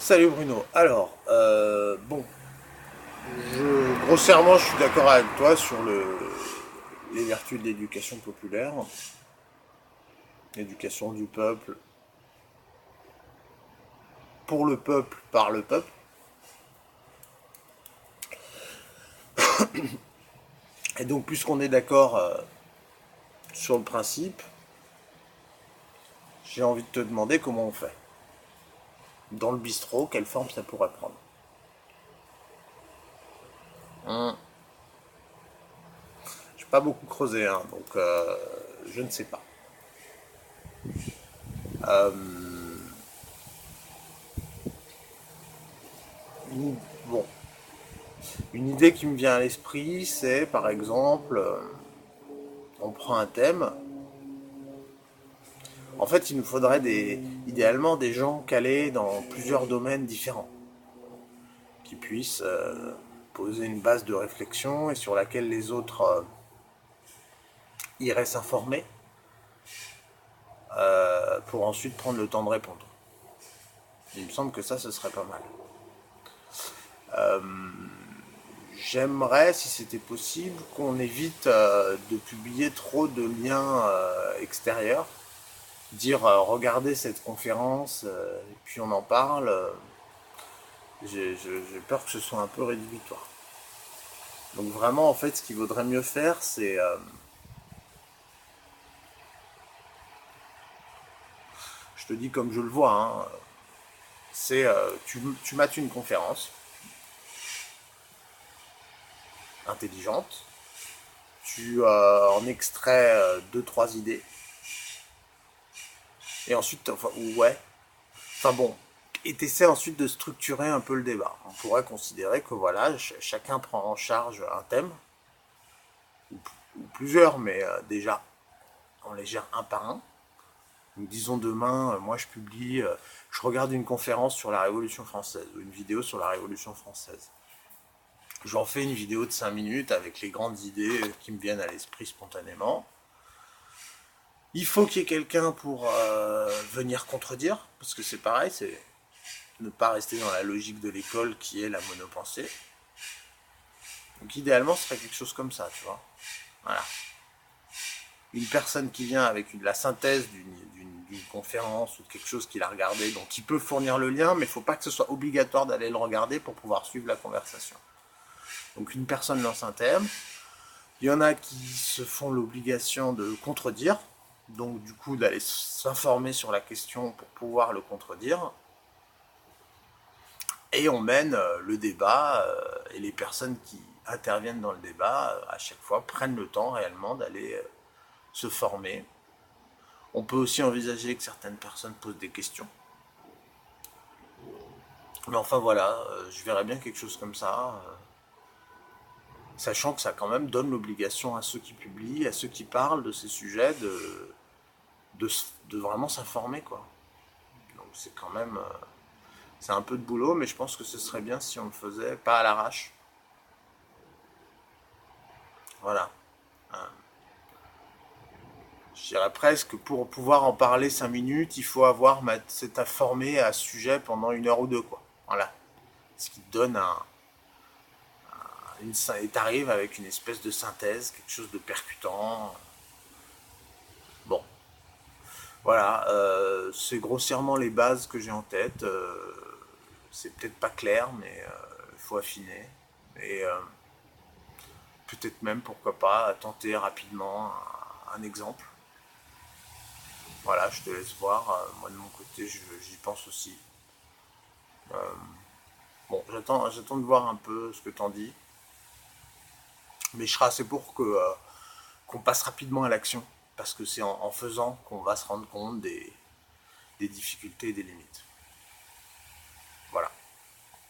Salut Bruno. Alors, grossièrement, je suis d'accord avec toi sur les vertus de l'éducation populaire, l'éducation du peuple, pour le peuple, par le peuple. Et donc, puisqu'on est d'accord sur le principe, j'ai envie de te demander comment on fait. Dans le bistrot, quelle forme ça pourrait prendre? Hum, J'ai pas beaucoup creusé, hein, donc je ne sais pas. Euh, bon, une idée qui me vient à l'esprit, c'est par exemple, on prend un thème. En fait, il nous faudrait idéalement des gens calés dans plusieurs domaines différents, qui puissent poser une base de réflexion et sur laquelle les autres iraient s'informer pour ensuite prendre le temps de répondre. Il me semble que ça, ce serait pas mal. J'aimerais, si c'était possible, qu'on évite de publier trop de liens extérieurs. Dire regardez cette conférence et puis on en parle. J'ai peur que ce soit un peu rédhibitoire. Donc vraiment, en fait, ce qu'il vaudrait mieux faire, c'est, je te dis comme je le vois, hein, c'est tu mates une conférence intelligente, tu en extrais deux trois idées, et ensuite, ouais, enfin bon, et t'essaies ensuite de structurer un peu le débat. On pourrait considérer que voilà, chacun prend en charge un thème, ou, ou plusieurs, mais déjà, on les gère un par un. Donc, disons demain, moi je regarde une conférence sur la Révolution française, ou une vidéo sur la Révolution française. J'en fais une vidéo de 5 minutes avec les grandes idées qui me viennent à l'esprit spontanément. Il faut qu'il y ait quelqu'un pour venir contredire, parce que c'est pareil, c'est ne pas rester dans la logique de l'école qui est la monopensée. Donc idéalement, ce serait quelque chose comme ça, tu vois. Voilà. Une personne qui vient avec la synthèse d'une conférence ou de quelque chose qu'il a regardé, donc qui peut fournir le lien, mais il ne faut pas que ce soit obligatoire d'aller le regarder pour pouvoir suivre la conversation. Donc une personne lance un thème, il y en a qui se font l'obligation de contredire, donc du coup d'aller s'informer sur la question pour pouvoir le contredire, et on mène le débat, et les personnes qui interviennent dans le débat, à chaque fois, prennent le temps réellement d'aller se former. On peut aussi envisager que certaines personnes posent des questions. Mais enfin voilà, je verrais bien quelque chose comme ça, sachant que ça quand même donne l'obligation à ceux qui publient, à ceux qui parlent de ces sujets, de, de vraiment s'informer, quoi. Donc c'est quand même, c'est un peu de boulot, mais je pense que ce serait bien si on le faisait pas à l'arrache. Voilà. Je dirais presque pour pouvoir en parler 5 minutes, il faut avoir s'être informé à ce sujet pendant une heure ou deux, quoi. Voilà. Ce qui te donne et t'arrives avec une espèce de synthèse, quelque chose de percutant. Bon, voilà, c'est grossièrement les bases que j'ai en tête. C'est peut-être pas clair, mais il faut affiner. Et peut-être même, pourquoi pas, tenter rapidement un exemple. Voilà, je te laisse voir. Moi, de mon côté, j'y pense aussi. Bon, j'attends de voir un peu ce que t'en dis. Mais je serai assez pour qu'on passe rapidement à l'action. Parce que c'est en faisant qu'on va se rendre compte des difficultés et des limites.